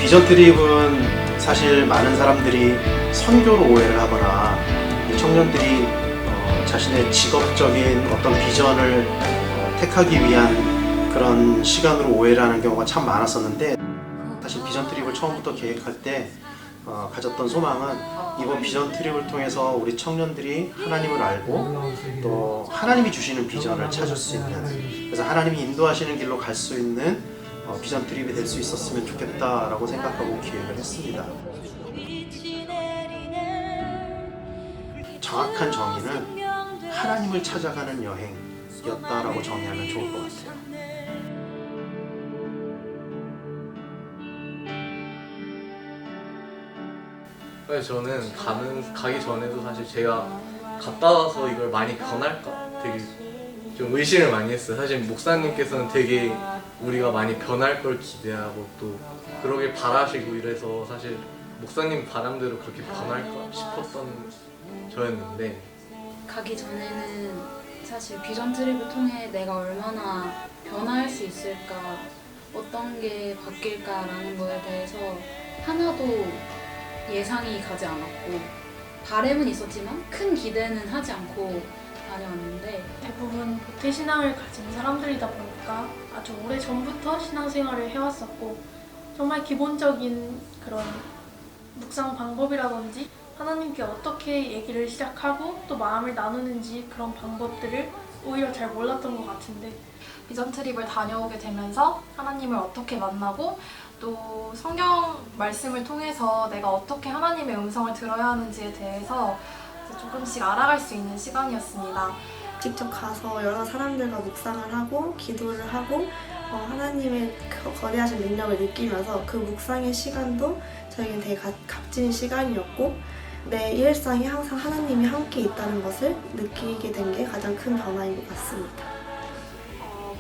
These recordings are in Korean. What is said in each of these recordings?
비전 트립은 사실 많은 사람들이 선교로 오해를 하거나 청년들이 자신의 직업적인 어떤 비전을 택하기 위한 그런 시간으로 오해를 하는 경우가 참 많았었는데, 사실 비전 트립을 처음부터 계획할 때 가졌던 소망은 이번 비전 트립을 통해서 우리 청년들이 하나님을 알고 또 하나님이 주시는 비전을 찾을 수 있는, 그래서 하나님이 인도하시는 길로 갈 수 있는 비전 트립이 될 수 있었으면 좋겠다라고 생각하고 기획을 했습니다. 정확한 정의는 하나님을 찾아가는 여행이었다라고 정의하면 좋을 것 같아요. 저는 가기 전에도 사실 제가 갔다 와서 이걸 많이 변할까 되게 좀 의심을 많이 했어요. 사실 목사님께서는 되게 우리가 많이 변할 걸 기대하고 또 그러길 바라시고 이래서 사실 목사님 바람대로 그렇게 변할까 싶었던 저였는데, 가기 전에는 사실 비전 트립을 통해 내가 얼마나 변화할 수 있을까, 어떤 게 바뀔까라는 거에 대해서 하나도 예상이 가지 않았고, 바람은 있었지만 큰 기대는 하지 않고 다녀왔는데, 대부분 모태신앙을 가진 사람들이다 보니까 아주 오래 전부터 신앙생활을 해왔었고, 정말 기본적인 그런 묵상 방법이라든지 하나님께 어떻게 얘기를 시작하고 또 마음을 나누는지 그런 방법들을 오히려 잘 몰랐던 것 같은데, 비전 트립을 다녀오게 되면서 하나님을 어떻게 만나고 또 성경 말씀을 통해서 내가 어떻게 하나님의 음성을 들어야 하는지에 대해서 조금씩 알아갈 수 있는 시간이었습니다. 직접 가서 여러 사람들과 묵상을 하고 기도를 하고 하나님의 거대하신 능력을 느끼면서 그 묵상의 시간도 저에겐 되게 값진 시간이었고, 내 일상에 항상 하나님이 함께 있다는 것을 느끼게 된 게 가장 큰 변화인 것 같습니다.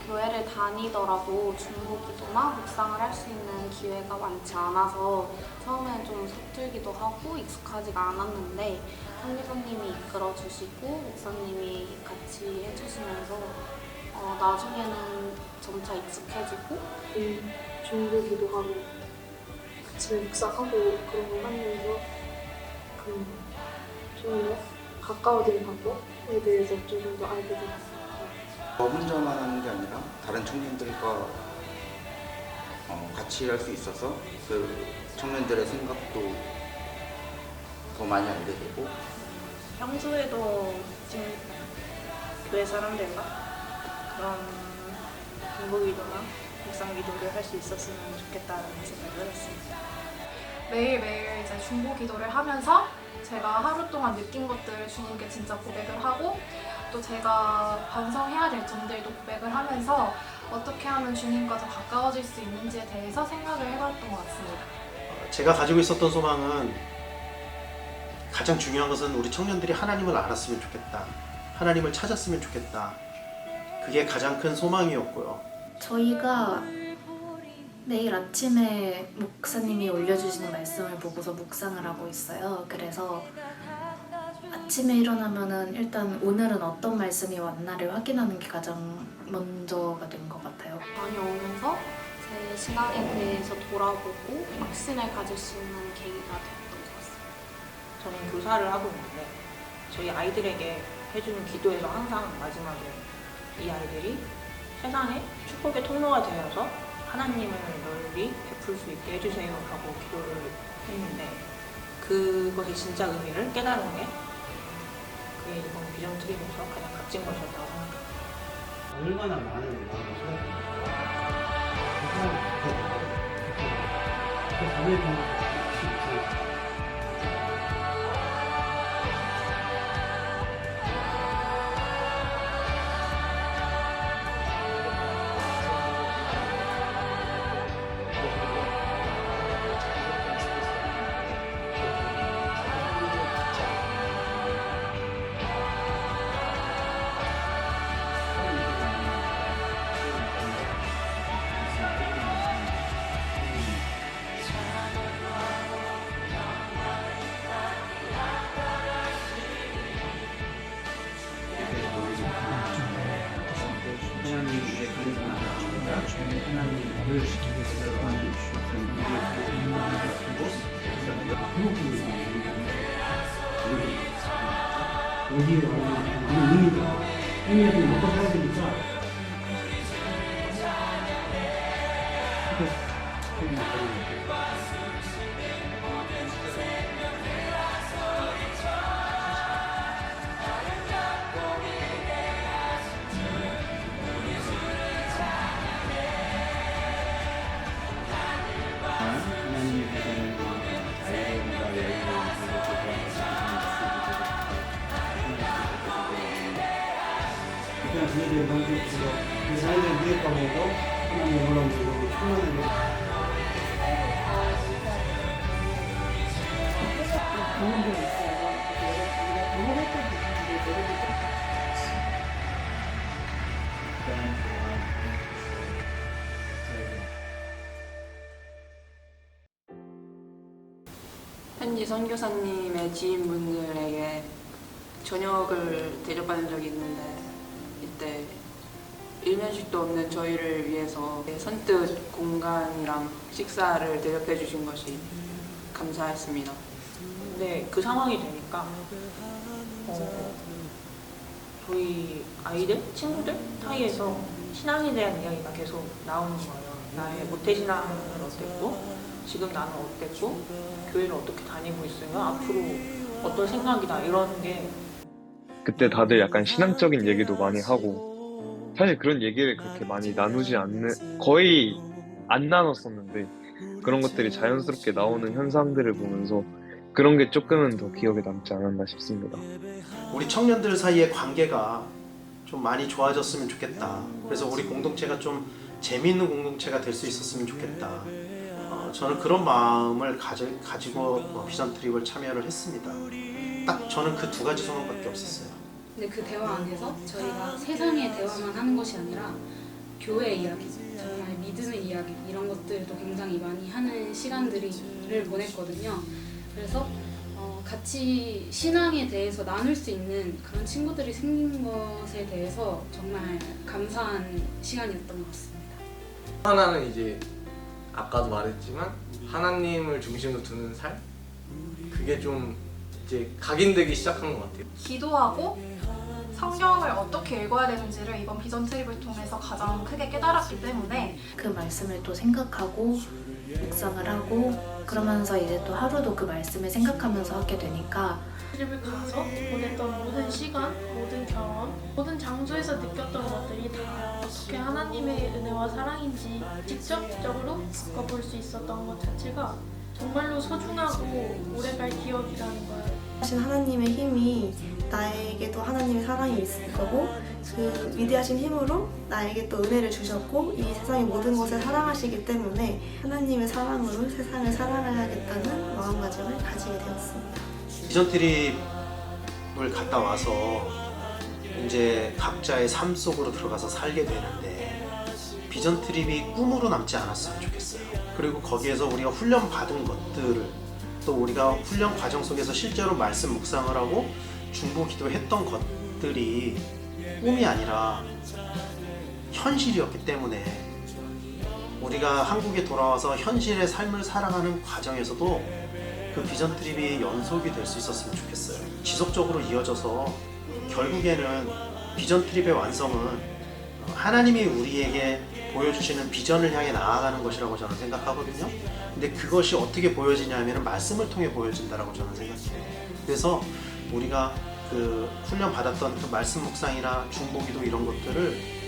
교회를 다니더라도 중보기도나 묵상을 할 수 있는 기회가 많지 않아서 처음에는 좀 서툴기도 하고 익숙하지가 않았는데, 선교사님이 이끌어주시고 목사님이 같이 해주시면서 나중에는 점차 익숙해지고, 중보기도하고 아침에 묵상하고 그런 걸 하면서 좀 더 가까워진 방법에 대해서 조금 더 알게 되었습니다. 저 혼자만 하는 게 아니라 다른 청년들과 같이 할 수 있어서 그 청년들의 생각도 더 많이 알게 되고, 평소에도 지금 교회 사람들과 그런 중보기도나 묵상기도를 할 수 있었으면 좋겠다는 생각을 했습니다. 매일매일 이제 중보기도를 하면서 제가 하루 동안 느낀 것들을 주님께 진짜 고백을 하고, 또 제가 반성해야 될 점들도 고백을 하면서 어떻게 하면 주님과 더 가까워질 수 있는지에 대해서 생각을 해봤던 것 같습니다. 제가 가지고 있었던 소망은, 가장 중요한 것은 우리 청년들이 하나님을 알았으면 좋겠다, 하나님을 찾았으면 좋겠다, 그게 가장 큰 소망이었고요. 저희가 내일 아침에 목사님이 올려주시는 말씀을 보고서 묵상을 하고 있어요. 그래서 아침에 일어나면은 일단 오늘은 어떤 말씀이 왔나를 확인하는 게 가장 먼저가 된 것 같아요. 다녀오면서 제 신앙에 대해서 돌아보고 확신을 가질 수 있는 계기가 되었던 것 같습니다. 저는 교사를 하고 있는데 저희 아이들에게 해주는 기도에서 항상 마지막에 이 아이들이 세상에 축복의 통로가 되어서 하나님을 널리 베풀 수 있게 해주세요 하고 기도를 했는데, 그것의 진짜 의미를 깨달은 게 그게 이번 비전 트립에서 가장 값진 것이었다고 생각합니다. 얼마나 많은 마음을 쏟아붓는가. 하나님의 그릇 하나님 하나님을 기도해서 여기에 와서 의미가 좀 먹고 살아야 되니까 그에 대해 만족스러 그 사이를 위에 가면서 하나님의 올라오고 충만하게 좋은 점 있어요. 우리가 경험했던 부분들이 현지 선교사님의 지인분들에게 저녁을 대접받은 적이 있는데 이때 일면식도 없는 저희를 위해서 선뜻 공간이랑 식사를 대접해 주신 것이 감사했습니다. 근데 그 상황이 되니까 저희 아이들, 친구들 사이에서 신앙에 대한 이야기가 계속 나오는 거예요. 나의 모태신앙은 어땠고 지금 나는 어땠고 교회를 어떻게 다니고 있어요? 앞으로 어떤 생각이다 이런 게 그때 다들 약간 신앙적인 얘기도 많이 하고 사실 그런 얘기를 그렇게 많이 나누지 않는 거의 안 나눴었는데 그런 것들이 자연스럽게 나오는 현상들을 보면서 그런 게 조금은 더 기억에 남지 않았나 싶습니다. 우리 청년들 사이의 관계가 좀 많이 좋아졌으면 좋겠다. 그래서 우리 공동체가 좀 재미있는 공동체가 될 수 있었으면 좋겠다. 저는 그런 마음을 가지고 비전 트립을 참여를 했습니다. 딱 저는 그 두 가지 소망밖에 없었어요. 근데 그 대화 안에서 저희가 세상의 대화만 하는 것이 아니라 교회 이야기, 정말 믿음의 이야기 이런 것들도 굉장히 많이 하는 시간들을 보냈거든요. 그래서 같이 신앙에 대해서 나눌 수 있는 그런 친구들이 생긴 것에 대해서 정말 감사한 시간이었던 것 같습니다. 하나는 이제 아까도 말했지만 하나님을 중심으로 두는 삶? 그게 좀 이제 각인되기 시작한 것 같아요. 기도하고 성경을 어떻게 읽어야 되는지를 이번 비전 트립을 통해서 가장 크게 깨달았기 때문에 그 말씀을 또 생각하고 묵상을 하고 그러면서 이제 또 하루도 그 말씀을 생각하면서 하게 되니까 트립을 가서 보냈던 모든 시간, 모든 경험, 모든 장소에서 느꼈던 것들이 다 어떻게 하나님의 은혜와 사랑인지 직접적으로 겪어볼 수 있었던 것 자체가 정말로 소중하고 오래갈 기억이라는 거예요. 하신 하나님의 힘이 나에게도 하나님의 사랑이 있을 거고 그 위대하신 힘으로 나에게 또 은혜를 주셨고 이 세상의 모든 것을 사랑하시기 때문에 하나님의 사랑으로 세상을 사랑해야겠다는 마음가짐을 가지게 되었습니다. 비전 트립을 갔다 와서 이제 각자의 삶 속으로 들어가서 살게 되는데 비전 트립이 꿈으로 남지 않았으면 좋겠어요. 그리고 거기에서 우리가 훈련 받은 것들을 또 우리가 훈련 과정 속에서 실제로 말씀 묵상을 하고 중보 기도했던 것들이 꿈이 아니라 현실이었기 때문에 우리가 한국에 돌아와서 현실의 삶을 살아가는 과정에서도 그 비전 트립이 연속이 될 수 있었으면 좋겠어요. 지속적으로 이어져서 결국에는 비전 트립의 완성은 하나님이 우리에게 보여주시는 비전을 향해 나아가는 것이라고 저는 생각하거든요. 근데 그것이 어떻게 보여지냐면 말씀을 통해 보여진다라고 저는 생각해요. 그래서 우리가 그 훈련 받았던 그 말씀 묵상이나 중보기도 이런 것들을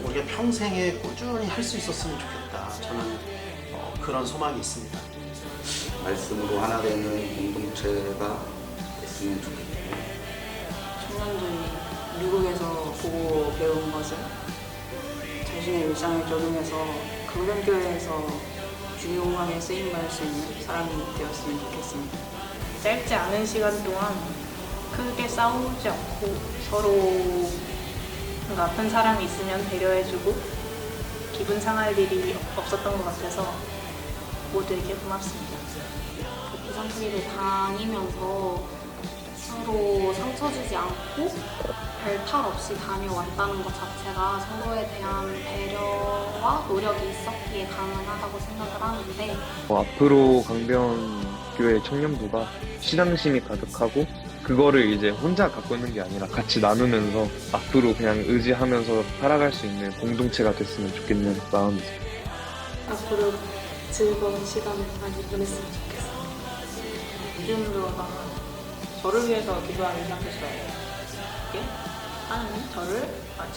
우리가 평생에 꾸준히 할 수 있었으면 좋겠다. 저는 그런 소망이 있습니다. 말씀으로 하나 되는 공동체가 됐으면 좋겠고 청년들이 미국에서 보고 배운 것을 자신의 일상에 적용해서 강변교회에서 중요하게 쓰임받을 수 있는 사람이 되었으면 좋겠습니다. 짧지 않은 시간 동안 크게 싸우지 않고 서로 아픈 사람이 있으면 배려해주고 기분 상할 일이 없었던 것 같아서 모두에게 고맙습니다. 비전 트립을 다니면서 서로 상처 주지 않고 별 탈 없이 다녀왔다는 것 자체가 서로에 대한 배려와 노력이 있었기에 가능하다고 생각을 하는데 앞으로 강변교회 청년부가 신앙심이 가득하고 그거를 이제 혼자 갖고 있는 게 아니라 같이 나누면서 앞으로 그냥 의지하면서 살아갈 수 있는 공동체가 됐으면 좋겠는 마음이 있어요. 앞으로 즐거운 시간을 많이 보냈으면 좋겠어요. 요즘으로는 저를 위해서 기도하기 시작했어요. 이게 하나님 저를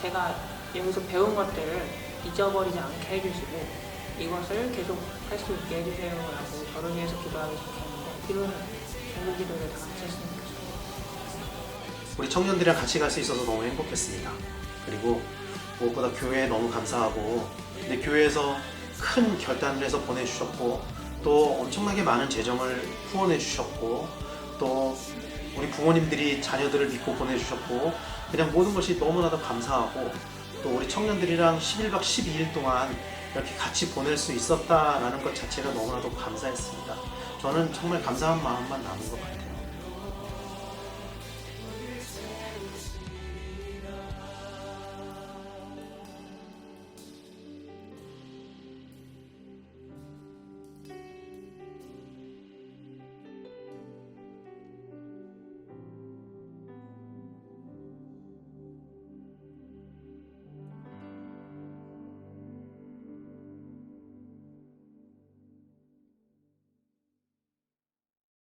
제가 여기서 배운 것들을 잊어버리지 않게 해주시고 이것을 계속 할 수 있게 해주세요라고 저를 위해서 기도하기 시작했는데 이런 중보 기도를 다 같이 했으면 좋겠어요. 우리 청년들이랑 같이 갈 수 있어서 너무 행복했습니다. 그리고 무엇보다 교회에 너무 감사하고 근데 교회에서 큰 결단을 해서 보내주셨고 또 엄청나게 많은 재정을 후원해 주셨고 또 우리 부모님들이 자녀들을 믿고 보내주셨고 그냥 모든 것이 너무나도 감사하고 또 우리 청년들이랑 11박 12일 동안 이렇게 같이 보낼 수 있었다라는 것 자체가 너무나도 감사했습니다. 저는 정말 감사한 마음만 남은 것 같아요.